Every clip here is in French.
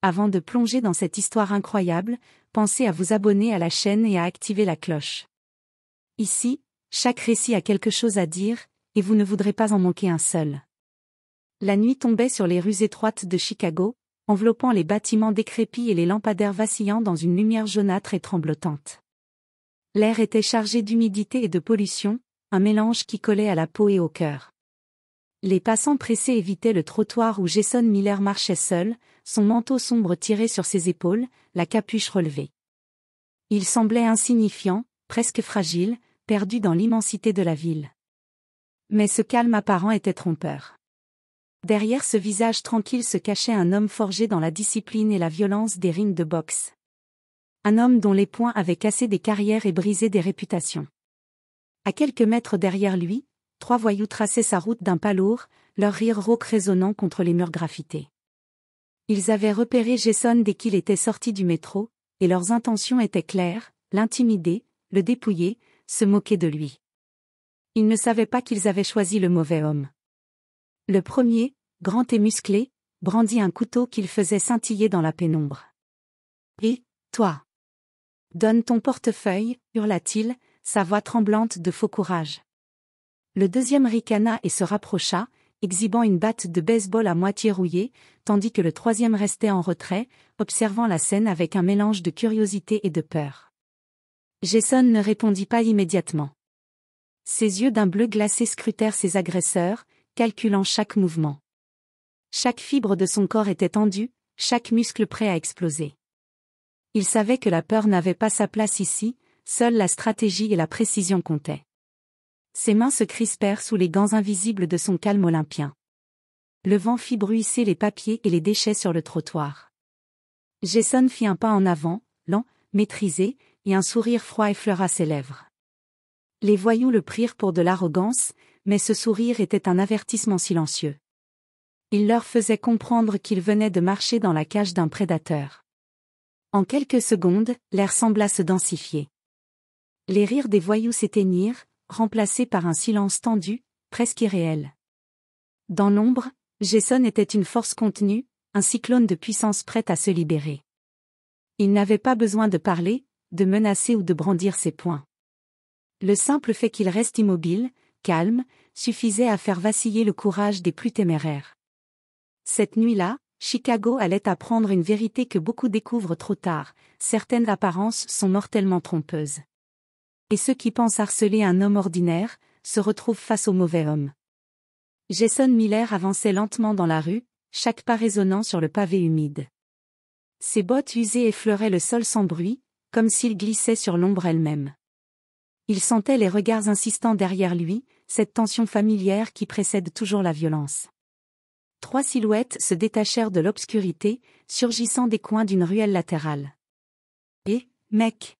Avant de plonger dans cette histoire incroyable, pensez à vous abonner à la chaîne et à activer la cloche. Ici, chaque récit a quelque chose à dire, et vous ne voudrez pas en manquer un seul. La nuit tombait sur les rues étroites de Chicago, enveloppant les bâtiments décrépits et les lampadaires vacillant dans une lumière jaunâtre et tremblotante. L'air était chargé d'humidité et de pollution, un mélange qui collait à la peau et au cœur. Les passants pressés évitaient le trottoir où Jason Miller marchait seul, son manteau sombre tiré sur ses épaules, la capuche relevée. Il semblait insignifiant, presque fragile, perdu dans l'immensité de la ville. Mais ce calme apparent était trompeur. Derrière ce visage tranquille se cachait un homme forgé dans la discipline et la violence des rings de boxe. Un homme dont les poings avaient cassé des carrières et brisé des réputations. À quelques mètres derrière lui, 3 voyous traçaient sa route d'un pas lourd, leur rire rauque résonnant contre les murs graffités. Ils avaient repéré Jason dès qu'il était sorti du métro, et leurs intentions étaient claires, l'intimider, le dépouiller, se moquer de lui. Ils ne savaient pas qu'ils avaient choisi le mauvais homme. Le premier, grand et musclé, brandit un couteau qu'il faisait scintiller dans la pénombre. « Et, toi? Donne ton portefeuille, hurla-t-il, sa voix tremblante de faux courage. Le deuxième ricana et se rapprocha, exhibant une batte de baseball à moitié rouillée, tandis que le troisième restait en retrait, observant la scène avec un mélange de curiosité et de peur. Jason ne répondit pas immédiatement. Ses yeux d'un bleu glacé scrutèrent ses agresseurs, calculant chaque mouvement. Chaque fibre de son corps était tendue, chaque muscle prêt à exploser. Il savait que la peur n'avait pas sa place ici, seule la stratégie et la précision comptaient. Ses mains se crispèrent sous les gants invisibles de son calme olympien. Le vent fit bruisser les papiers et les déchets sur le trottoir. Jason fit un pas en avant, lent, maîtrisé, et un sourire froid effleura ses lèvres. Les voyous le prirent pour de l'arrogance, mais ce sourire était un avertissement silencieux. Il leur faisait comprendre qu'il venait de marcher dans la cage d'un prédateur. En quelques secondes, l'air sembla se densifier. Les rires des voyous s'éteignirent, remplacés par un silence tendu, presque irréel. Dans l'ombre, Jason était une force contenue, un cyclone de puissance prête à se libérer. Il n'avait pas besoin de parler, de menacer ou de brandir ses poings. Le simple fait qu'il reste immobile, calme, suffisait à faire vaciller le courage des plus téméraires. Cette nuit-là, Chicago allait apprendre une vérité que beaucoup découvrent trop tard, certaines apparences sont mortellement trompeuses. Et ceux qui pensent harceler un homme ordinaire, se retrouvent face au mauvais homme. Jason Miller avançait lentement dans la rue, chaque pas résonnant sur le pavé humide. Ses bottes usées effleuraient le sol sans bruit, comme s'il glissait sur l'ombre elle-même. Il sentait les regards insistants derrière lui, cette tension familière qui précède toujours la violence. 3 silhouettes se détachèrent de l'obscurité, surgissant des coins d'une ruelle latérale. « Eh, mec!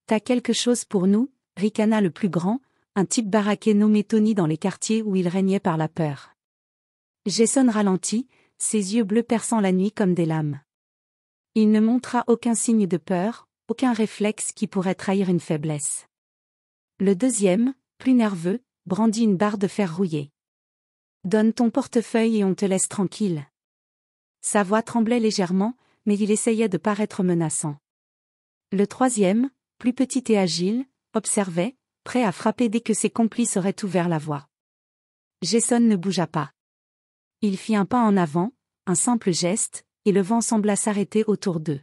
T'as quelque chose pour nous ?» ricana le plus grand, un type baraqué nommé Tony dans les quartiers où il régnait par la peur. Jason ralentit, ses yeux bleus perçant la nuit comme des lames. Il ne montra aucun signe de peur, aucun réflexe qui pourrait trahir une faiblesse. Le deuxième, plus nerveux, brandit une barre de fer rouillée. « Donne ton portefeuille et on te laisse tranquille. » Sa voix tremblait légèrement, mais il essayait de paraître menaçant. Le troisième, plus petit et agile, observait, prêt à frapper dès que ses complices auraient ouvert la voie. Jason ne bougea pas. Il fit un pas en avant, un simple geste, et le vent sembla s'arrêter autour d'eux.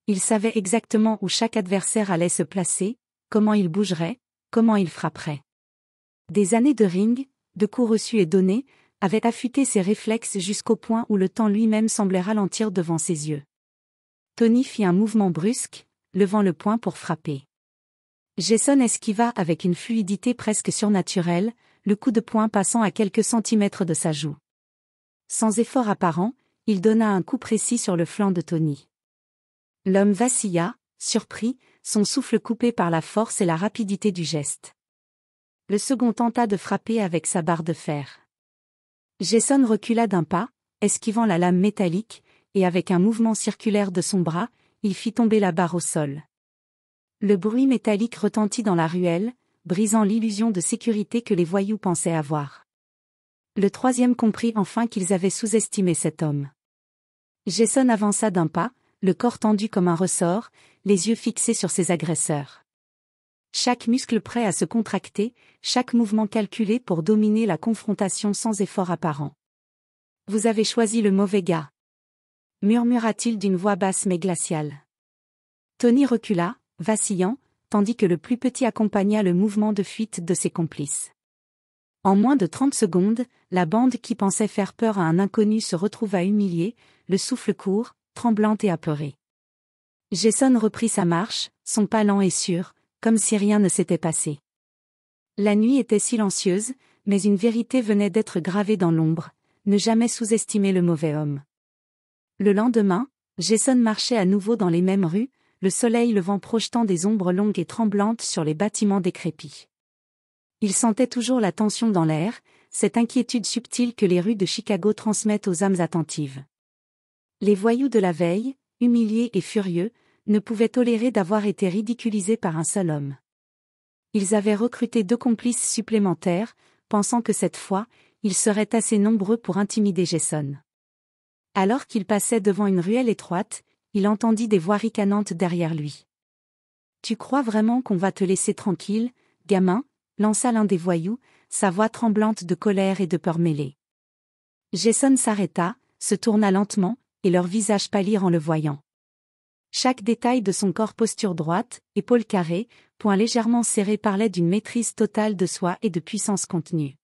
Il savait exactement où chaque adversaire allait se placer, comment il bougerait, comment il frapperait. Des années de ring, de coups reçus et donnés, avaient affûté ses réflexes jusqu'au point où le temps lui-même semblait ralentir devant ses yeux. Tony fit un mouvement brusque, levant le poing pour frapper. Jason esquiva avec une fluidité presque surnaturelle, le coup de poing passant à quelques centimètres de sa joue. Sans effort apparent, il donna un coup précis sur le flanc de Tony. L'homme vacilla, surpris, son souffle coupé par la force et la rapidité du geste. Le second tenta de frapper avec sa barre de fer. Jason recula d'un pas, esquivant la lame métallique, et avec un mouvement circulaire de son bras, il fit tomber la barre au sol. Le bruit métallique retentit dans la ruelle, brisant l'illusion de sécurité que les voyous pensaient avoir. Le troisième comprit enfin qu'ils avaient sous-estimé cet homme. Jason avança d'un pas, le corps tendu comme un ressort, les yeux fixés sur ses agresseurs. Chaque muscle prêt à se contracter, chaque mouvement calculé pour dominer la confrontation sans effort apparent. « Vous avez choisi le mauvais gars », murmura-t-il d'une voix basse mais glaciale. Tony recula, vacillant, tandis que le plus petit accompagna le mouvement de fuite de ses complices. En moins de 30 secondes, la bande qui pensait faire peur à un inconnu se retrouva humiliée, le souffle court, tremblante et apeurée. Jason reprit sa marche, son pas lent et sûr, comme si rien ne s'était passé. La nuit était silencieuse, mais une vérité venait d'être gravée dans l'ombre, ne jamais sous-estimer le mauvais homme. Le lendemain, Jason marchait à nouveau dans les mêmes rues, le soleil levant projetant des ombres longues et tremblantes sur les bâtiments décrépits. Il sentait toujours la tension dans l'air, cette inquiétude subtile que les rues de Chicago transmettent aux âmes attentives. Les voyous de la veille, humiliés et furieux, ne pouvaient tolérer d'avoir été ridiculisés par un seul homme. Ils avaient recruté 2 complices supplémentaires, pensant que cette fois, ils seraient assez nombreux pour intimider Jason. Alors qu'il passait devant une ruelle étroite, il entendit des voix ricanantes derrière lui. « Tu crois vraiment qu'on va te laisser tranquille, gamin ?» lança l'un des voyous, sa voix tremblante de colère et de peur mêlée. Jason s'arrêta, se tourna lentement, et leurs visages pâlirent en le voyant. Chaque détail de son corps, posture droite, épaules carrées, poings légèrement serrés parlait d'une maîtrise totale de soi et de puissance contenue.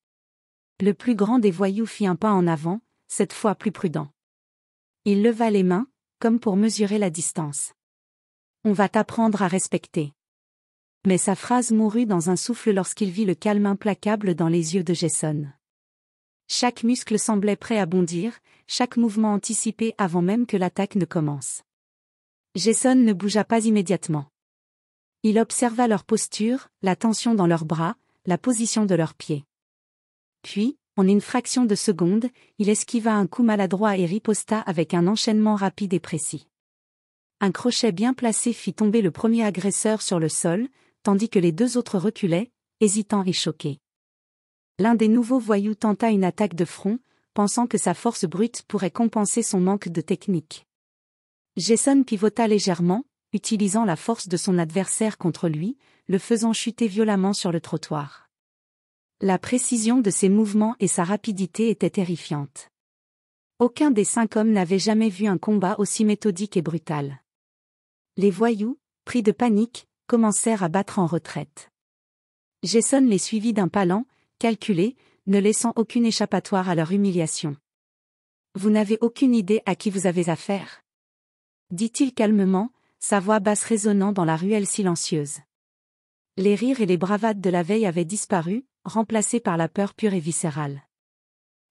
Le plus grand des voyous fit un pas en avant, cette fois plus prudent. Il leva les mains, comme pour mesurer la distance. « On va t'apprendre à respecter. » Mais sa phrase mourut dans un souffle lorsqu'il vit le calme implacable dans les yeux de Jason. Chaque muscle semblait prêt à bondir, chaque mouvement anticipé avant même que l'attaque ne commence. Jason ne bougea pas immédiatement. Il observa leur posture, la tension dans leurs bras, la position de leurs pieds. Puis, en une fraction de seconde, il esquiva un coup maladroit et riposta avec un enchaînement rapide et précis. Un crochet bien placé fit tomber le premier agresseur sur le sol, tandis que les 2 autres reculaient, hésitants et choqués. L'un des nouveaux voyous tenta une attaque de front, pensant que sa force brute pourrait compenser son manque de technique. Jason pivota légèrement, utilisant la force de son adversaire contre lui, le faisant chuter violemment sur le trottoir. La précision de ses mouvements et sa rapidité étaient terrifiantes. Aucun des 5 hommes n'avait jamais vu un combat aussi méthodique et brutal. Les voyous, pris de panique, commencèrent à battre en retraite. Jason les suivit d'un pas lent, calculé, ne laissant aucune échappatoire à leur humiliation. « Vous n'avez aucune idée à qui vous avez affaire ?» dit-il calmement, sa voix basse résonnant dans la ruelle silencieuse. Les rires et les bravades de la veille avaient disparu, remplacés par la peur pure et viscérale.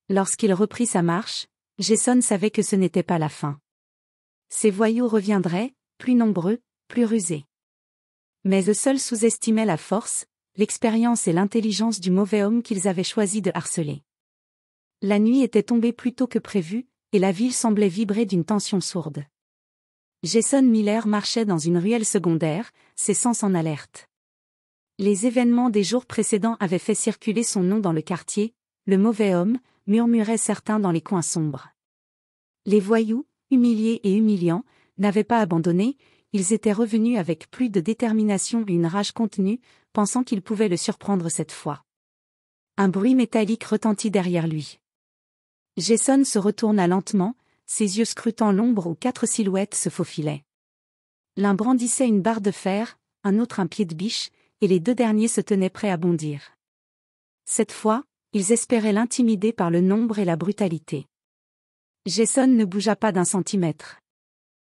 Lorsqu'il reprit sa marche, Jason savait que ce n'était pas la fin. Ces voyous reviendraient, plus nombreux, plus rusés. Mais eux seuls sous-estimaient la force, l'expérience et l'intelligence du mauvais homme qu'ils avaient choisi de harceler. La nuit était tombée plus tôt que prévu, et la ville semblait vibrer d'une tension sourde. Jason Miller marchait dans une ruelle secondaire, ses sens en alerte. Les événements des jours précédents avaient fait circuler son nom dans le quartier, le mauvais homme, murmuraient certains dans les coins sombres. Les voyous, humiliés et humiliants, n'avaient pas abandonné, ils étaient revenus avec plus de détermination et une rage contenue, pensant qu'ils pouvaient le surprendre cette fois. Un bruit métallique retentit derrière lui. Jason se retourna lentement, ses yeux scrutant l'ombre où 4 silhouettes se faufilaient. L'un brandissait une barre de fer, un autre un pied de biche, et les 2 derniers se tenaient prêts à bondir. Cette fois, ils espéraient l'intimider par le nombre et la brutalité. Jason ne bougea pas d'un centimètre.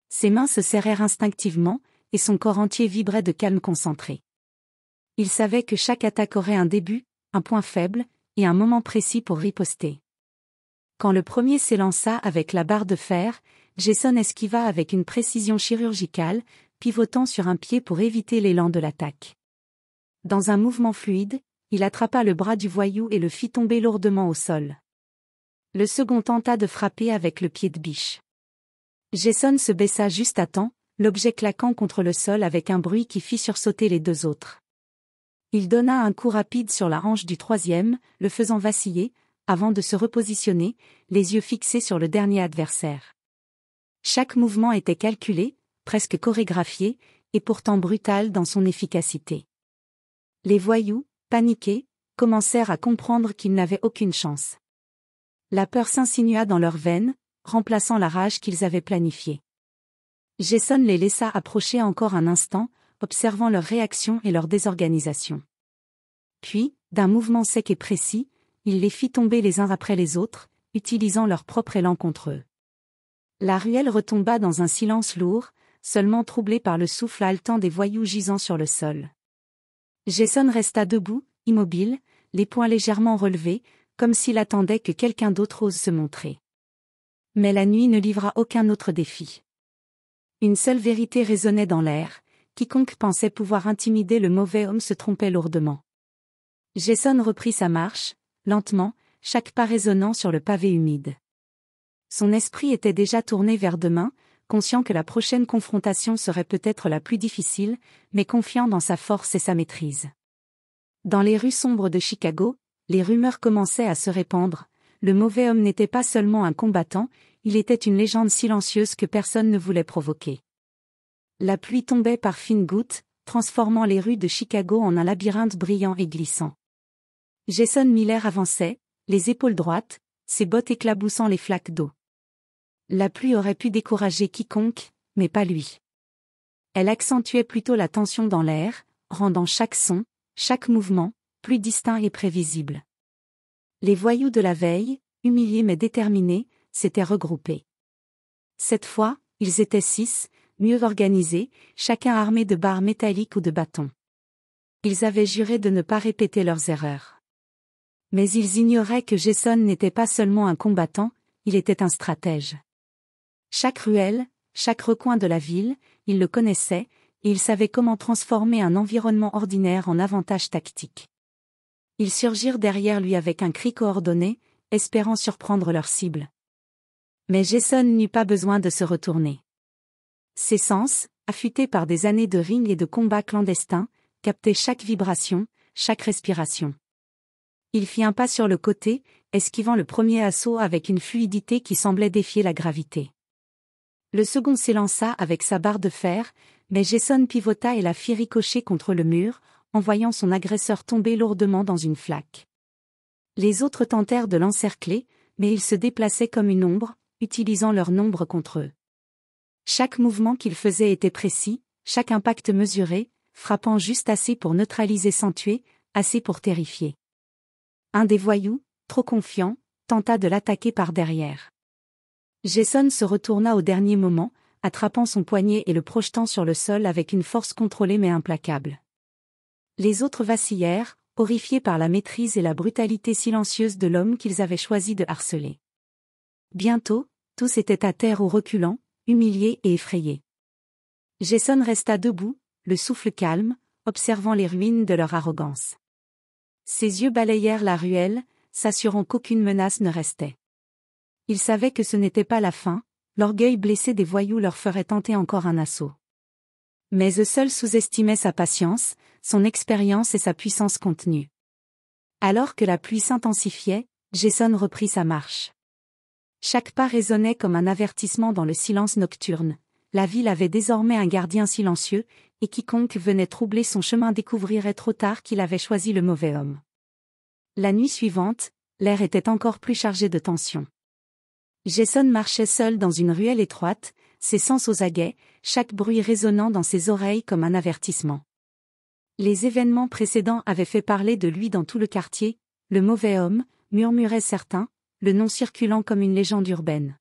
Ses mains se serrèrent instinctivement, et son corps entier vibrait de calme concentré. Il savait que chaque attaque aurait un début, un point faible, et un moment précis pour riposter. Quand le premier s'élança avec la barre de fer, Jason esquiva avec une précision chirurgicale, pivotant sur un pied pour éviter l'élan de l'attaque. Dans un mouvement fluide, il attrapa le bras du voyou et le fit tomber lourdement au sol. Le second tenta de frapper avec le pied de biche. Jason se baissa juste à temps, l'objet claquant contre le sol avec un bruit qui fit sursauter les 2 autres. Il donna un coup rapide sur la hanche du troisième, le faisant vaciller, avant de se repositionner, les yeux fixés sur le dernier adversaire. Chaque mouvement était calculé, presque chorégraphié, et pourtant brutal dans son efficacité. Les voyous, paniqués, commencèrent à comprendre qu'ils n'avaient aucune chance. La peur s'insinua dans leurs veines, remplaçant la rage qu'ils avaient planifiée. Jason les laissa approcher encore un instant, observant leur réaction et leur désorganisation. Puis, d'un mouvement sec et précis, il les fit tomber les uns après les autres, utilisant leur propre élan contre eux. La ruelle retomba dans un silence lourd, seulement troublé par le souffle haletant des voyous gisant sur le sol. Jason resta debout, immobile, les poings légèrement relevés, comme s'il attendait que quelqu'un d'autre ose se montrer. Mais la nuit ne livra aucun autre défi. Une seule vérité résonnait dans l'air, quiconque pensait pouvoir intimider le mauvais homme se trompait lourdement. Jason reprit sa marche, lentement, chaque pas résonnant sur le pavé humide. Son esprit était déjà tourné vers demain, conscient que la prochaine confrontation serait peut-être la plus difficile, mais confiant dans sa force et sa maîtrise. Dans les rues sombres de Chicago, les rumeurs commençaient à se répandre. Le mauvais homme n'était pas seulement un combattant, il était une légende silencieuse que personne ne voulait provoquer. La pluie tombait par fines gouttes, transformant les rues de Chicago en un labyrinthe brillant et glissant. Jason Miller avançait, les épaules droites, ses bottes éclaboussant les flaques d'eau. La pluie aurait pu décourager quiconque, mais pas lui. Elle accentuait plutôt la tension dans l'air, rendant chaque son, chaque mouvement, plus distinct et prévisible. Les voyous de la veille, humiliés mais déterminés, s'étaient regroupés. Cette fois, ils étaient 6, mieux organisés, chacun armé de barres métalliques ou de bâtons. Ils avaient juré de ne pas répéter leurs erreurs. Mais ils ignoraient que Jason n'était pas seulement un combattant, il était un stratège. Chaque ruelle, chaque recoin de la ville, il le connaissait, et il savait comment transformer un environnement ordinaire en avantage tactique. Ils surgirent derrière lui avec un cri coordonné, espérant surprendre leur cible. Mais Jason n'eut pas besoin de se retourner. Ses sens, affûtés par des années de ring et de combats clandestins, captaient chaque vibration, chaque respiration. Il fit un pas sur le côté, esquivant le premier assaut avec une fluidité qui semblait défier la gravité. Le second s'élança avec sa barre de fer, mais Jason pivota et la fit ricocher contre le mur, envoyant son agresseur tomber lourdement dans une flaque. Les autres tentèrent de l'encercler, mais ils se déplaçaient comme une ombre, utilisant leur nombre contre eux. Chaque mouvement qu'ils faisaient était précis, chaque impact mesuré, frappant juste assez pour neutraliser sans tuer, assez pour terrifier. Un des voyous, trop confiant, tenta de l'attaquer par derrière. Jason se retourna au dernier moment, attrapant son poignet et le projetant sur le sol avec une force contrôlée mais implacable. Les autres vacillèrent, horrifiés par la maîtrise et la brutalité silencieuse de l'homme qu'ils avaient choisi de harceler. Bientôt, tous étaient à terre ou reculant, humiliés et effrayés. Jason resta debout, le souffle calme, observant les ruines de leur arrogance. Ses yeux balayèrent la ruelle, s'assurant qu'aucune menace ne restait. Il savait que ce n'était pas la fin, l'orgueil blessé des voyous leur ferait tenter encore un assaut. Mais eux seuls sous-estimaient sa patience, son expérience et sa puissance contenue. Alors que la pluie s'intensifiait, Jason reprit sa marche. Chaque pas résonnait comme un avertissement dans le silence nocturne. La ville avait désormais un gardien silencieux, et quiconque venait troubler son chemin découvrirait trop tard qu'il avait choisi le mauvais homme. La nuit suivante, l'air était encore plus chargé de tension. Jason marchait seul dans une ruelle étroite, ses sens aux aguets, chaque bruit résonnant dans ses oreilles comme un avertissement. Les événements précédents avaient fait parler de lui dans tout le quartier, le mauvais homme, murmuraient certains, le nom circulant comme une légende urbaine.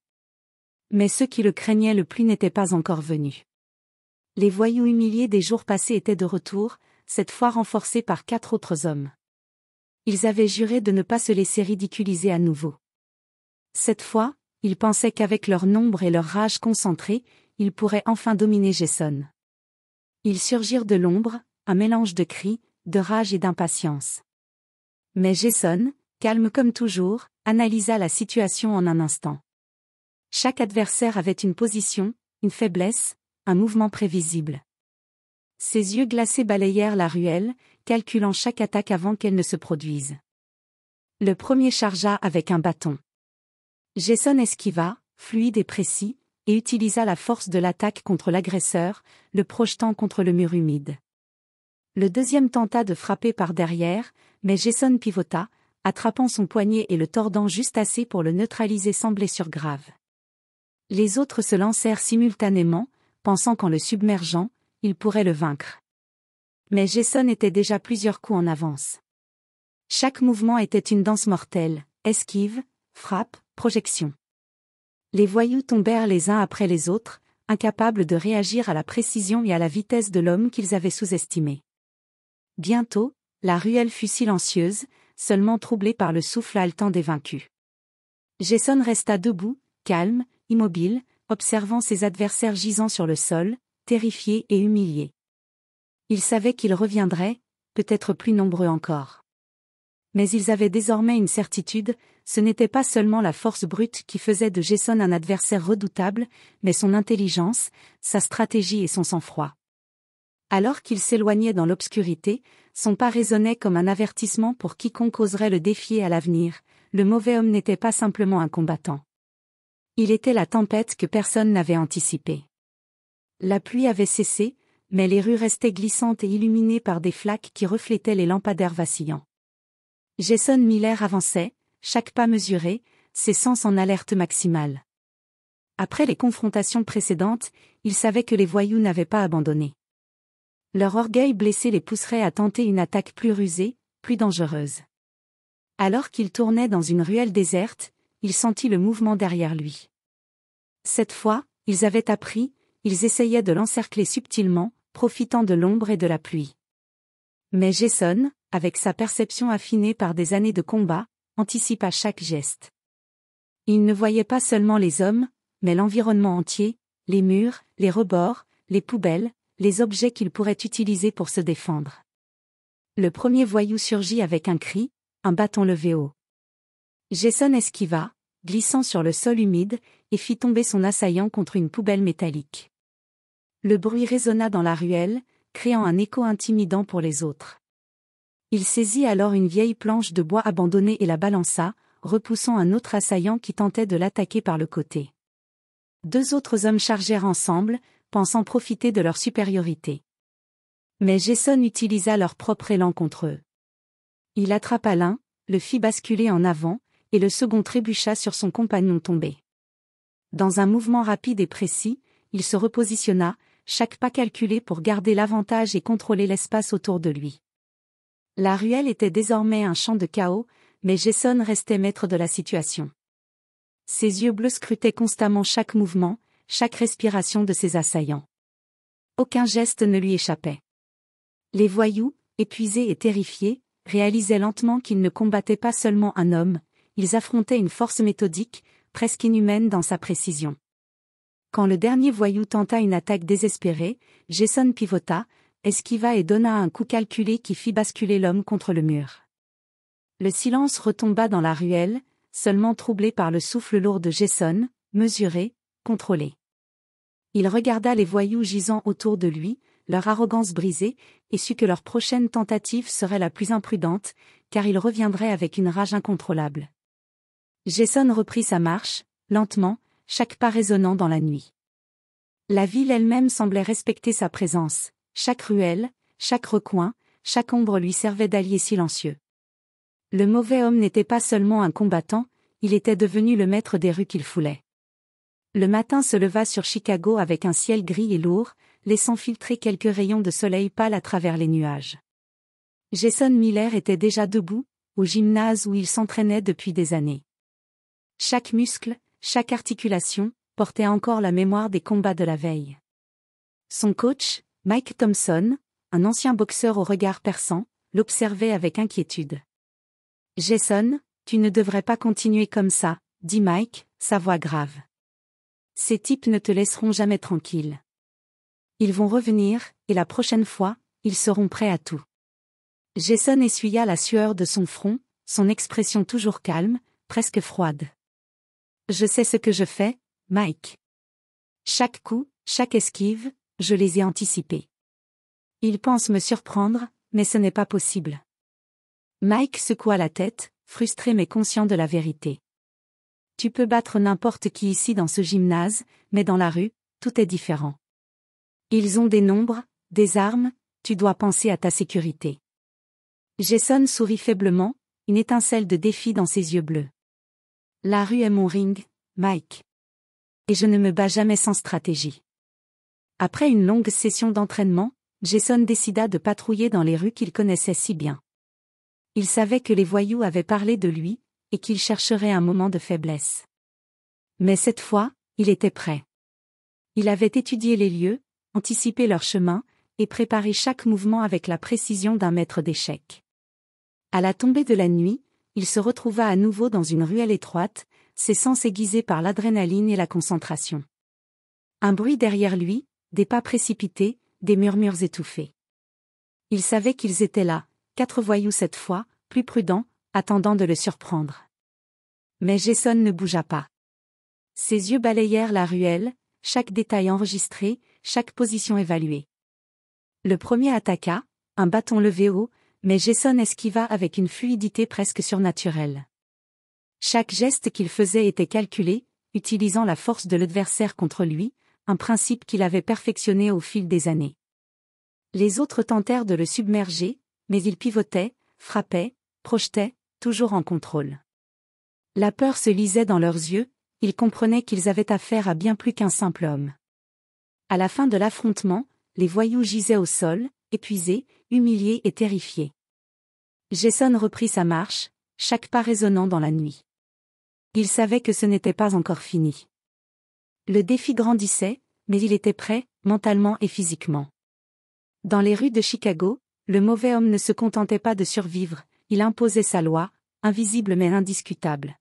Mais ceux qui le craignaient le plus n'étaient pas encore venus. Les voyous humiliés des jours passés étaient de retour, cette fois renforcés par 4 autres hommes. Ils avaient juré de ne pas se laisser ridiculiser à nouveau. Cette fois, ils pensaient qu'avec leur nombre et leur rage concentrée, ils pourraient enfin dominer Jason. Ils surgirent de l'ombre, un mélange de cris, de rage et d'impatience. Mais Jason, calme comme toujours, analysa la situation en un instant. Chaque adversaire avait une position, une faiblesse, un mouvement prévisible. Ses yeux glacés balayèrent la ruelle, calculant chaque attaque avant qu'elle ne se produise. Le premier chargea avec un bâton. Jason esquiva, fluide et précis, et utilisa la force de l'attaque contre l'agresseur, le projetant contre le mur humide. Le deuxième tenta de frapper par derrière, mais Jason pivota, attrapant son poignet et le tordant juste assez pour le neutraliser sans blessure grave. Les autres se lancèrent simultanément, pensant qu'en le submergeant, ils pourraient le vaincre. Mais Jason était déjà plusieurs coups en avance. Chaque mouvement était une danse mortelle, esquive, frappe, projection. Les voyous tombèrent les uns après les autres, incapables de réagir à la précision et à la vitesse de l'homme qu'ils avaient sous-estimé. Bientôt, la ruelle fut silencieuse, seulement troublée par le souffle haletant des vaincus. Jason resta debout, calme, immobile, observant ses adversaires gisant sur le sol, terrifiés et humiliés. Il savait qu'ils reviendraient, peut-être plus nombreux encore. Mais ils avaient désormais une certitude, ce n'était pas seulement la force brute qui faisait de Jason un adversaire redoutable, mais son intelligence, sa stratégie et son sang-froid. Alors qu'il s'éloignait dans l'obscurité, son pas résonnait comme un avertissement pour quiconque oserait le défier à l'avenir. Le mauvais homme n'était pas simplement un combattant. Il était la tempête que personne n'avait anticipée. La pluie avait cessé, mais les rues restaient glissantes et illuminées par des flaques qui reflétaient les lampadaires vacillants. Jason Miller avançait, chaque pas mesuré, ses sens en alerte maximale. Après les confrontations précédentes, il savait que les voyous n'avaient pas abandonné. Leur orgueil blessé les pousserait à tenter une attaque plus rusée, plus dangereuse. Alors qu'il tournait dans une ruelle déserte, il sentit le mouvement derrière lui. Cette fois, ils avaient appris, ils essayaient de l'encercler subtilement, profitant de l'ombre et de la pluie. Mais Jason, avec sa perception affinée par des années de combat, anticipa chaque geste. Il ne voyait pas seulement les hommes, mais l'environnement entier, les murs, les rebords, les poubelles, les objets qu'il pourrait utiliser pour se défendre. Le premier voyou surgit avec un cri, un bâton levé haut. Jason esquiva, glissant sur le sol humide, et fit tomber son assaillant contre une poubelle métallique. Le bruit résonna dans la ruelle, créant un écho intimidant pour les autres. Il saisit alors une vieille planche de bois abandonnée et la balança, repoussant un autre assaillant qui tentait de l'attaquer par le côté. Deux autres hommes chargèrent ensemble, pensant profiter de leur supériorité. Mais Jason utilisa leur propre élan contre eux. Il attrapa l'un, le fit basculer en avant, et le second trébucha sur son compagnon tombé. Dans un mouvement rapide et précis, il se repositionna, chaque pas calculé pour garder l'avantage et contrôler l'espace autour de lui. La ruelle était désormais un champ de chaos, mais Jason restait maître de la situation. Ses yeux bleus scrutaient constamment chaque mouvement, chaque respiration de ses assaillants. Aucun geste ne lui échappait. Les voyous, épuisés et terrifiés, réalisaient lentement qu'ils ne combattaient pas seulement un homme, ils affrontaient une force méthodique, presque inhumaine dans sa précision. Quand le dernier voyou tenta une attaque désespérée, Jason pivota, esquiva et donna un coup calculé qui fit basculer l'homme contre le mur. Le silence retomba dans la ruelle, seulement troublé par le souffle lourd de Jason, mesuré, contrôlé. Il regarda les voyous gisant autour de lui, leur arrogance brisée, et sut que leur prochaine tentative serait la plus imprudente, car ils reviendraient avec une rage incontrôlable. Jason reprit sa marche, lentement, chaque pas résonnant dans la nuit. La ville elle-même semblait respecter sa présence, chaque ruelle, chaque recoin, chaque ombre lui servait d'allié silencieux. Le mauvais homme n'était pas seulement un combattant, il était devenu le maître des rues qu'il foulait. Le matin se leva sur Chicago avec un ciel gris et lourd, laissant filtrer quelques rayons de soleil pâle à travers les nuages. Jason Miller était déjà debout, au gymnase où il s'entraînait depuis des années. Chaque muscle, chaque articulation, portait encore la mémoire des combats de la veille. Son coach, Mike Thompson, un ancien boxeur au regard perçant, l'observait avec inquiétude. « Jason, tu ne devrais pas continuer comme ça, » dit Mike, sa voix grave. « Ces types ne te laisseront jamais tranquille. Ils vont revenir, et la prochaine fois, ils seront prêts à tout. » Jason essuya la sueur de son front, son expression toujours calme, presque froide. « Je sais ce que je fais, Mike. Chaque coup, chaque esquive, je les ai anticipés. Ils pensent me surprendre, mais ce n'est pas possible. » Mike secoua la tête, frustré mais conscient de la vérité. Tu peux battre n'importe qui ici dans ce gymnase, mais dans la rue, tout est différent. Ils ont des nombres, des armes, tu dois penser à ta sécurité. Jason sourit faiblement, une étincelle de défi dans ses yeux bleus. La rue est mon ring, Mike. Et je ne me bats jamais sans stratégie. Après une longue session d'entraînement, Jason décida de patrouiller dans les rues qu'il connaissait si bien. Il savait que les voyous avaient parlé de lui, et qu'il chercherait un moment de faiblesse. Mais cette fois, il était prêt. Il avait étudié les lieux, anticipé leur chemin, et préparé chaque mouvement avec la précision d'un maître d'échecs. À la tombée de la nuit, il se retrouva à nouveau dans une ruelle étroite, ses sens aiguisés par l'adrénaline et la concentration. Un bruit derrière lui, des pas précipités, des murmures étouffés. Il savait qu'ils étaient là, 4 voyous cette fois, plus prudents, attendant de le surprendre. Mais Jason ne bougea pas. Ses yeux balayèrent la ruelle, chaque détail enregistré, chaque position évaluée. Le premier attaqua, un bâton levé haut, mais Jason esquiva avec une fluidité presque surnaturelle. Chaque geste qu'il faisait était calculé, utilisant la force de l'adversaire contre lui, un principe qu'il avait perfectionné au fil des années. Les autres tentèrent de le submerger, mais il pivotait, frappait, projetait, toujours en contrôle. La peur se lisait dans leurs yeux, ils comprenaient qu'ils avaient affaire à bien plus qu'un simple homme. À la fin de l'affrontement, les voyous gisaient au sol, épuisés, humiliés et terrifiés. Jason reprit sa marche, chaque pas résonnant dans la nuit. Il savait que ce n'était pas encore fini. Le défi grandissait, mais il était prêt, mentalement et physiquement. Dans les rues de Chicago, le mauvais homme ne se contentait pas de survivre, il imposait sa loi, invisible mais indiscutable.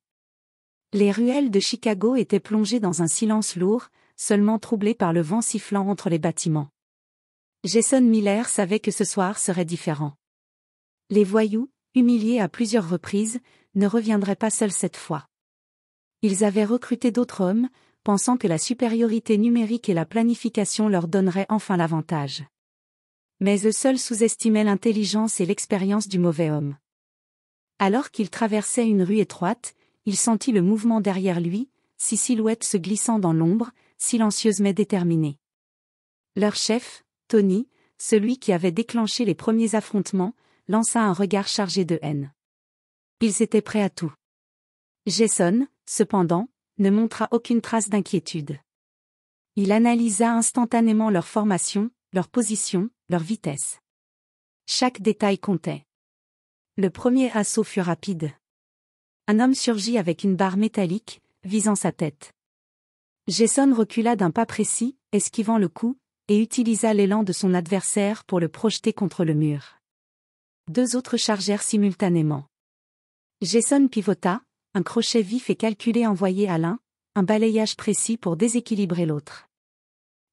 Les ruelles de Chicago étaient plongées dans un silence lourd, seulement troublé par le vent sifflant entre les bâtiments. Jason Miller savait que ce soir serait différent. Les voyous, humiliés à plusieurs reprises, ne reviendraient pas seuls cette fois. Ils avaient recruté d'autres hommes, pensant que la supériorité numérique et la planification leur donneraient enfin l'avantage. Mais eux seuls sous-estimaient l'intelligence et l'expérience du mauvais homme. Alors qu'il traversait une rue étroite, il sentit le mouvement derrière lui, 6 silhouettes se glissant dans l'ombre, silencieuses mais déterminées. Leur chef, Tony, celui qui avait déclenché les premiers affrontements, lança un regard chargé de haine. Ils étaient prêts à tout. Jason, cependant, ne montra aucune trace d'inquiétude. Il analysa instantanément leur formation, leur position, leur vitesse. Chaque détail comptait. Le premier assaut fut rapide. Un homme surgit avec une barre métallique, visant sa tête. Jason recula d'un pas précis, esquivant le coup, et utilisa l'élan de son adversaire pour le projeter contre le mur. 2 autres chargèrent simultanément. Jason pivota, un crochet vif et calculé envoyé à l'un, un balayage précis pour déséquilibrer l'autre.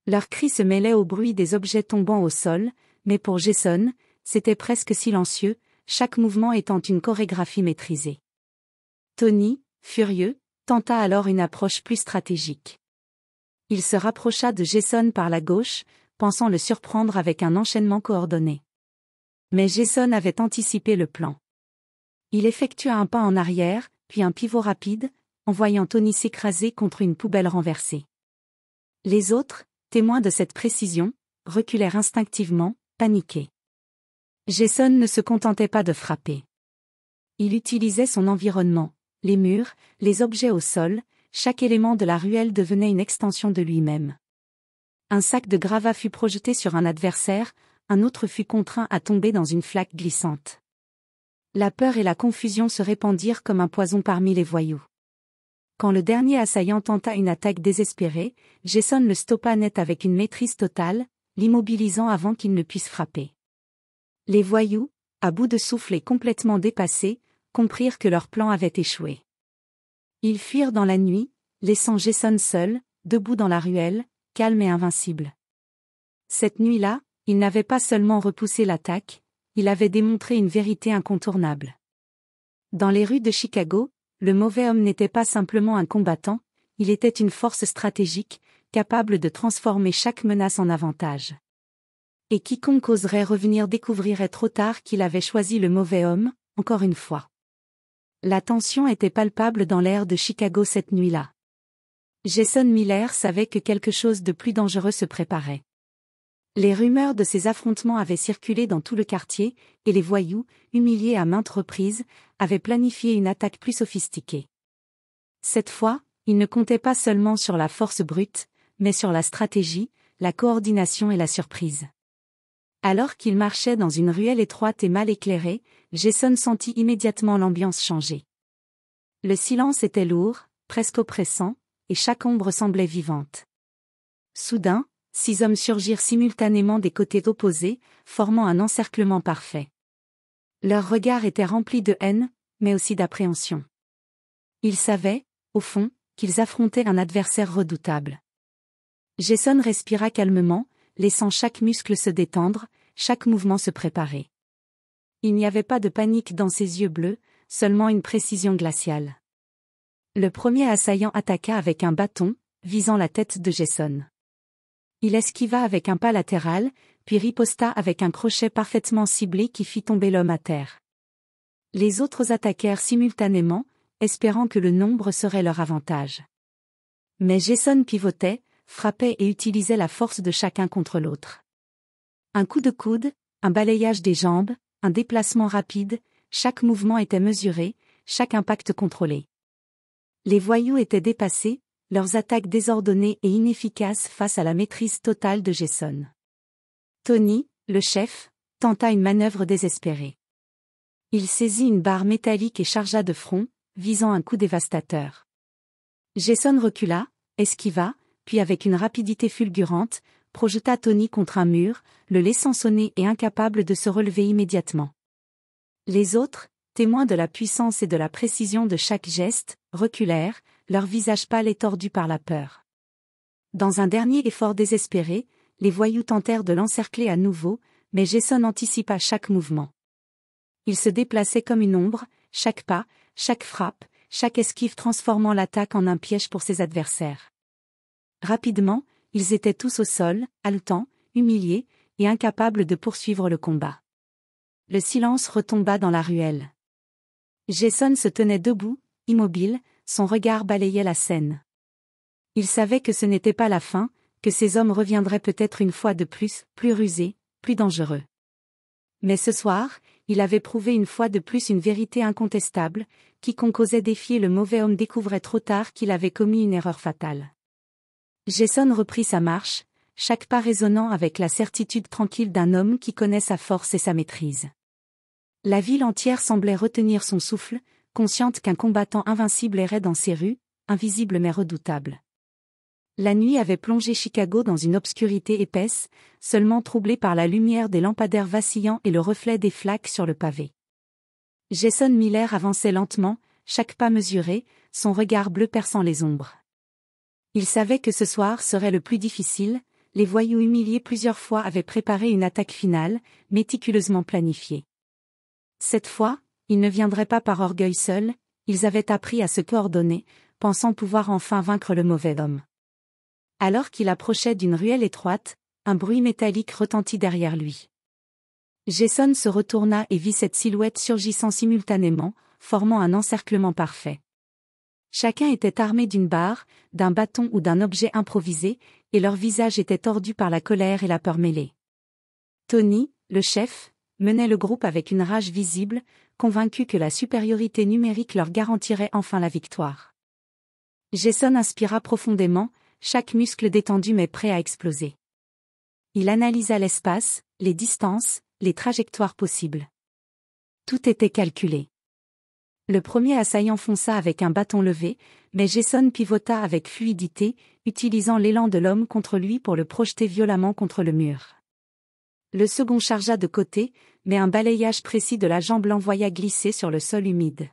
Leurs cris se mêlaient au bruit des objets tombant au sol, mais pour Jason, c'était presque silencieux, chaque mouvement étant une chorégraphie maîtrisée. Tony, furieux, tenta alors une approche plus stratégique. Il se rapprocha de Jason par la gauche, pensant le surprendre avec un enchaînement coordonné. Mais Jason avait anticipé le plan. Il effectua un pas en arrière, puis un pivot rapide, en voyant Tony s'écraser contre une poubelle renversée. Les autres, témoins de cette précision, reculèrent instinctivement, paniqués. Jason ne se contentait pas de frapper. Il utilisait son environnement, les murs, les objets au sol, chaque élément de la ruelle devenait une extension de lui-même. Un sac de gravats fut projeté sur un adversaire, un autre fut contraint à tomber dans une flaque glissante. La peur et la confusion se répandirent comme un poison parmi les voyous. Quand le dernier assaillant tenta une attaque désespérée, Jason le stoppa net avec une maîtrise totale, l'immobilisant avant qu'il ne puisse frapper. Les voyous, à bout de souffle et complètement dépassés, comprirent que leur plan avait échoué. Ils fuirent dans la nuit, laissant Jason seul, debout dans la ruelle, calme et invincible. Cette nuit-là, il n'avait pas seulement repoussé l'attaque, il avait démontré une vérité incontournable. Dans les rues de Chicago, le mauvais homme n'était pas simplement un combattant, il était une force stratégique, capable de transformer chaque menace en avantage. Et quiconque oserait revenir découvrirait trop tard qu'il avait choisi le mauvais homme, encore une fois. La tension était palpable dans l'air de Chicago cette nuit-là. Jason Miller savait que quelque chose de plus dangereux se préparait. Les rumeurs de ces affrontements avaient circulé dans tout le quartier, et les voyous, humiliés à maintes reprises, avaient planifié une attaque plus sophistiquée. Cette fois, ils ne comptaient pas seulement sur la force brute, mais sur la stratégie, la coordination et la surprise. Alors qu'il marchait dans une ruelle étroite et mal éclairée, Jason sentit immédiatement l'ambiance changer. Le silence était lourd, presque oppressant, et chaque ombre semblait vivante. Soudain, 6 hommes surgirent simultanément des côtés opposés, formant un encerclement parfait. Leurs regards étaient remplis de haine, mais aussi d'appréhension. Ils savaient, au fond, qu'ils affrontaient un adversaire redoutable. Jason respira calmement, laissant chaque muscle se détendre, chaque mouvement se préparer. Il n'y avait pas de panique dans ses yeux bleus, seulement une précision glaciale. Le premier assaillant attaqua avec un bâton, visant la tête de Jason. Il esquiva avec un pas latéral, puis riposta avec un crochet parfaitement ciblé qui fit tomber l'homme à terre. Les autres attaquèrent simultanément, espérant que le nombre serait leur avantage. Mais Jason pivotait, frappait et utilisait la force de chacun contre l'autre. Un coup de coude, un balayage des jambes, un déplacement rapide, chaque mouvement était mesuré, chaque impact contrôlé. Les voyous étaient dépassés, leurs attaques désordonnées et inefficaces face à la maîtrise totale de Jason. Tony, le chef, tenta une manœuvre désespérée. Il saisit une barre métallique et chargea de front, visant un coup dévastateur. Jason recula, esquiva, puis avec une rapidité fulgurante, projeta Tony contre un mur, le laissant sonner et incapable de se relever immédiatement. Les autres, témoins de la puissance et de la précision de chaque geste, reculèrent, leur visage pâle et tordu par la peur. Dans un dernier effort désespéré, les voyous tentèrent de l'encercler à nouveau, mais Jason anticipa chaque mouvement. Il se déplaçait comme une ombre, chaque pas, chaque frappe, chaque esquive transformant l'attaque en un piège pour ses adversaires. Rapidement, ils étaient tous au sol, haletants, humiliés, et incapables de poursuivre le combat. Le silence retomba dans la ruelle. Jason se tenait debout, immobile, son regard balayait la scène. Il savait que ce n'était pas la fin, que ces hommes reviendraient peut-être une fois de plus rusés, plus dangereux. Mais ce soir, il avait prouvé une fois de plus une vérité incontestable, quiconque osait défier le mauvais homme découvrait trop tard qu'il avait commis une erreur fatale. Jason reprit sa marche, chaque pas résonnant avec la certitude tranquille d'un homme qui connaît sa force et sa maîtrise. La ville entière semblait retenir son souffle, consciente qu'un combattant invincible errait dans ses rues, invisible mais redoutable. La nuit avait plongé Chicago dans une obscurité épaisse, seulement troublée par la lumière des lampadaires vacillants et le reflet des flaques sur le pavé. Jason Miller avançait lentement, chaque pas mesuré, son regard bleu perçant les ombres. Il savait que ce soir serait le plus difficile, les voyous humiliés plusieurs fois avaient préparé une attaque finale, méticuleusement planifiée. Cette fois, ils ne viendraient pas par orgueil seuls, ils avaient appris à se coordonner, pensant pouvoir enfin vaincre le mauvais homme. Alors qu'il approchait d'une ruelle étroite, un bruit métallique retentit derrière lui. Jason se retourna et vit cette silhouette surgissant simultanément, formant un encerclement parfait. Chacun était armé d'une barre, d'un bâton ou d'un objet improvisé, et leur visage était tordu par la colère et la peur mêlée. Tony, le chef, menait le groupe avec une rage visible, convaincu que la supériorité numérique leur garantirait enfin la victoire. Jason inspira profondément, chaque muscle détendu mais prêt à exploser. Il analysa l'espace, les distances, les trajectoires possibles. Tout était calculé. Le premier assaillant fonça avec un bâton levé, mais Jason pivota avec fluidité, utilisant l'élan de l'homme contre lui pour le projeter violemment contre le mur. Le second chargea de côté, mais un balayage précis de la jambe l'envoya glisser sur le sol humide.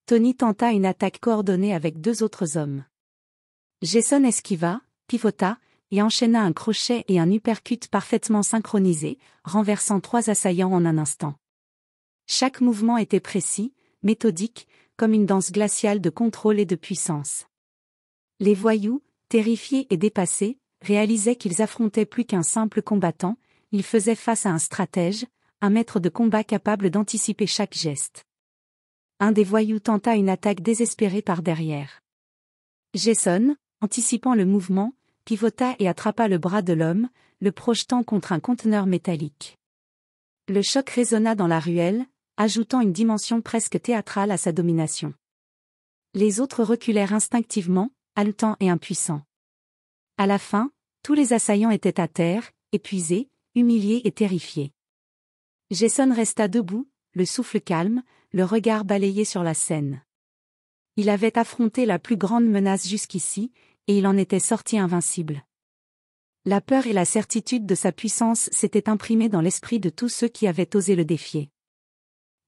Tony tenta une attaque coordonnée avec 2 autres hommes. Jason esquiva, pivota, et enchaîna un crochet et un uppercut parfaitement synchronisés, renversant 3 assaillants en un instant. Chaque mouvement était précis, méthodique, comme une danse glaciale de contrôle et de puissance. Les voyous, terrifiés et dépassés, réalisaient qu'ils affrontaient plus qu'un simple combattant, ils faisaient face à un stratège, un maître de combat capable d'anticiper chaque geste. un des voyous tenta une attaque désespérée par derrière. Jason, anticipant le mouvement, pivota et attrapa le bras de l'homme, le projetant contre un conteneur métallique. Le choc résonna dans la ruelle, ajoutant une dimension presque théâtrale à sa domination. Les autres reculèrent instinctivement, haletants et impuissants. À la fin, tous les assaillants étaient à terre, épuisés, humiliés et terrifiés. Jason resta debout, le souffle calme, le regard balayé sur la scène. Il avait affronté la plus grande menace jusqu'ici, et il en était sorti invincible. La peur et la certitude de sa puissance s'étaient imprimées dans l'esprit de tous ceux qui avaient osé le défier.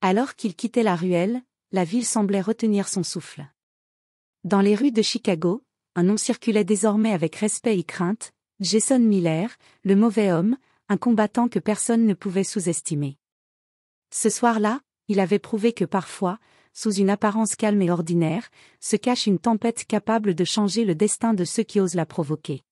Alors qu'il quittait la ruelle, la ville semblait retenir son souffle. Dans les rues de Chicago, un nom circulait désormais avec respect et crainte, Jason Miller, le mauvais homme, un combattant que personne ne pouvait sous-estimer. Ce soir-là, il avait prouvé que parfois, sous une apparence calme et ordinaire, se cache une tempête capable de changer le destin de ceux qui osent la provoquer.